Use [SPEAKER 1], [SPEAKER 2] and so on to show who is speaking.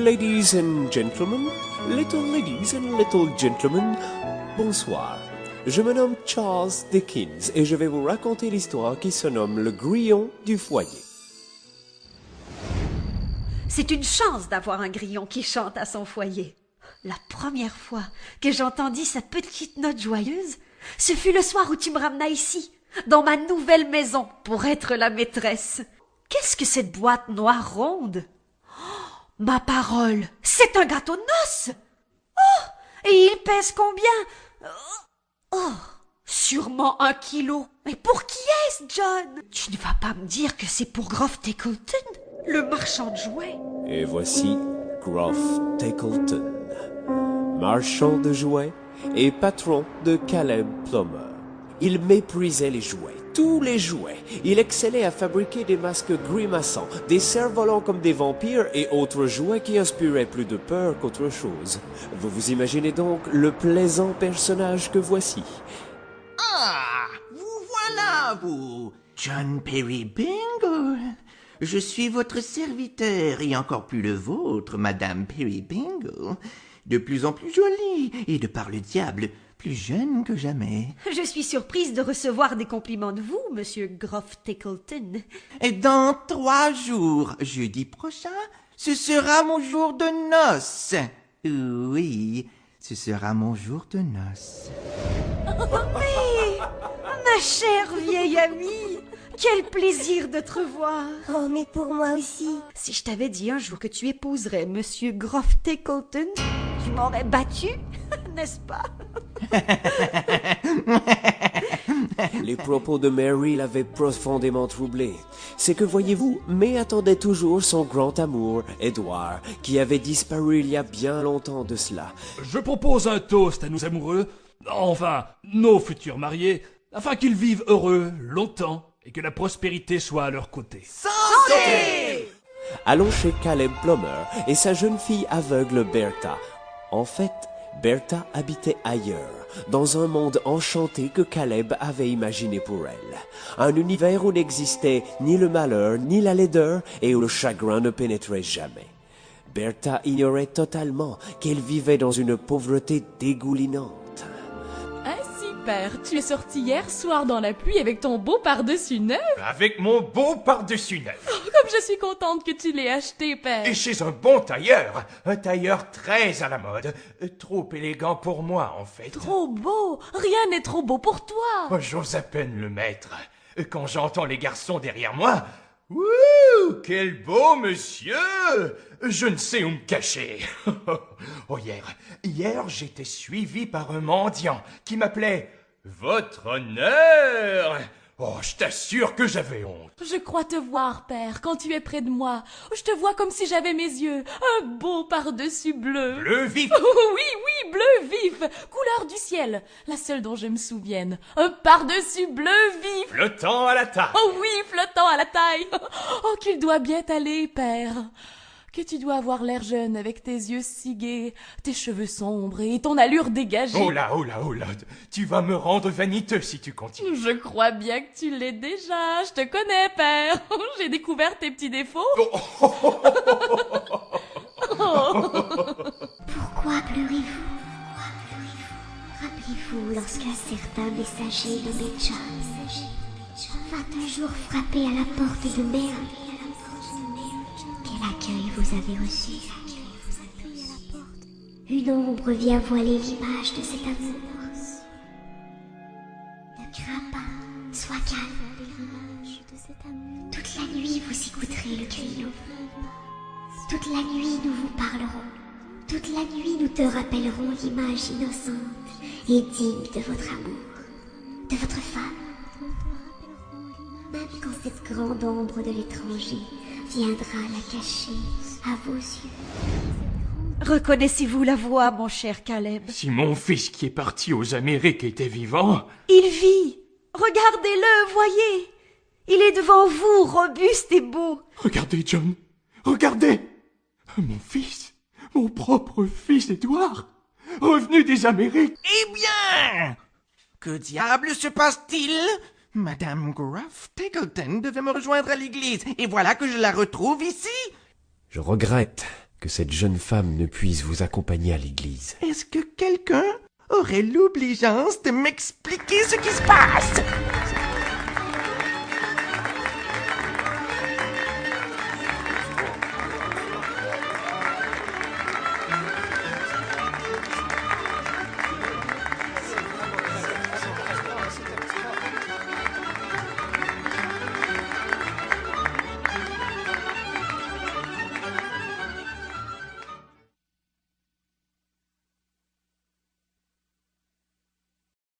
[SPEAKER 1] ladies and gentlemen, little ladies and little gentlemen, bonsoir. Je me nomme Charles Dickens et je vais vous raconter l'histoire qui se nomme Le Grillon du foyer.
[SPEAKER 2] C'est une chance d'avoir un grillon qui chante à son foyer. La première fois que j'entendis sa petite note joyeuse, ce fut le soir où tu me ramena ici, dans ma nouvelle maison, pour être la maîtresse. Qu'est-ce que cette boîte noire ronde? Oh, ma parole, c'est un gâteau de noces! Oh, et il pèse combien? Oh, sûrement 1 kilo. Mais pour qui est-ce, John? Tu ne vas pas me dire que c'est pour Groff Tackleton, le marchand de jouets?
[SPEAKER 1] Et voici Groff Tackleton, marchand de jouets et patron de Caleb Plummer. Il méprisait les jouets, tous les jouets. Il excellait à fabriquer des masques grimaçants, des cerfs-volants comme des vampires et autres jouets qui inspiraient plus de peur qu'autre chose. Vous vous imaginez donc le plaisant personnage que voici.
[SPEAKER 3] Ah, vous voilà, vous, John Peerybingle. Je suis votre serviteur et encore plus le vôtre, Madame Peerybingle. De plus en plus jolie et de par le diable, plus jeune que jamais.
[SPEAKER 2] Je suis surprise de recevoir des compliments de vous, monsieur Groff Tackleton.
[SPEAKER 3] Et dans 3 jours, jeudi prochain, ce sera mon jour de noces. Oui, ce sera mon jour de noces.
[SPEAKER 2] Mais, ma chère vieille amie, quel plaisir de te revoir.
[SPEAKER 4] Oh, mais pour moi aussi.
[SPEAKER 2] Si je t'avais dit un jour que tu épouserais monsieur Groff Tackleton, tu m'aurais battu, n'est-ce pas?
[SPEAKER 1] Les propos de Mary l'avaient profondément troublé. C'est que, voyez-vous, May attendait toujours son grand amour, Edward, qui avait disparu il y a bien longtemps de cela.
[SPEAKER 5] Je propose un toast à nos amoureux, enfin, nos futurs mariés, afin qu'ils vivent heureux longtemps et que la prospérité soit à leur côté.
[SPEAKER 3] Santé!
[SPEAKER 1] Allons chez Caleb Plummer et sa jeune fille aveugle Bertha. En fait, Bertha habitait ailleurs, dans un monde enchanté que Caleb avait imaginé pour elle. Un univers où n'existait ni le malheur ni la laideur et où le chagrin ne pénétrait jamais. Bertha ignorait totalement qu'elle vivait dans une pauvreté dégoulinante.
[SPEAKER 6] Ainsi, père, tu es sorti hier soir dans la pluie avec ton beau pardessus neuf?
[SPEAKER 7] Avec mon beau pardessus neuf.
[SPEAKER 6] Comme je suis contente que tu l'aies acheté, père.
[SPEAKER 7] Et chez un bon tailleur. Un tailleur très à la mode. Trop élégant pour moi, en fait.
[SPEAKER 6] Trop beau. Rien n'est trop beau pour toi.
[SPEAKER 7] Oh, j'ose à peine le mettre. Quand j'entends les garçons derrière moi... Ouh, quel beau monsieur! Je ne sais où me cacher. Oh, hier, j'étais suivi par un mendiant qui m'appelait « Votre honneur !» Oh, je t'assure que j'avais honte.
[SPEAKER 6] Je crois te voir, père, quand tu es près de moi. Je te vois comme si j'avais mes yeux. Un beau pardessus bleu.
[SPEAKER 7] Bleu vif.
[SPEAKER 6] Oui, bleu vif. Couleur du ciel. La seule dont je me souvienne. Un pardessus bleu vif.
[SPEAKER 7] Flottant à la taille.
[SPEAKER 6] Oh oui, flottant à la taille. Oh, qu'il doit bien t'aller, père. Que tu dois avoir l'air jeune avec tes yeux si gais, tes cheveux sombres et ton allure dégagée.
[SPEAKER 7] Oh là, tu vas me rendre vaniteux si tu continues.
[SPEAKER 6] Je crois bien que tu l'es déjà. Je te connais, père. J'ai découvert tes petits défauts.
[SPEAKER 4] Pourquoi pleurez-vous? Rappelez-vous lorsqu'un certain messager nommé John vint un jour frapper à la porte de Mary. Quel accueil vous avez reçu? Une ombre vient voiler l'image de cet amour. Ne crains pas, sois calme. Toute la nuit vous écouterez le grillon. Toute la nuit nous vous parlerons. Toute la nuit nous te rappellerons l'image innocente et digne de votre amour, de votre femme. Même quand cette grande ombre de l'étranger viendra la cacher à vos yeux.
[SPEAKER 2] Reconnaissez-vous la voix, mon cher Caleb?
[SPEAKER 7] Si mon fils qui est parti aux Amériques était vivant...
[SPEAKER 2] Il vit. Regardez-le, voyez. Il est devant vous, robuste et beau.
[SPEAKER 7] Regardez, John. Regardez. Mon fils. Mon propre fils, Edward. Revenu des Amériques.
[SPEAKER 3] Eh bien, que diable se passe-t-il? Madame Groff Tackleton devait me rejoindre à l'église, et voilà que je la retrouve ici.
[SPEAKER 1] Je regrette, que cette jeune femme ne puisse vous accompagner à l'église.
[SPEAKER 3] Est-ce que quelqu'un aurait l'obligeance de m'expliquer ce qui se passe?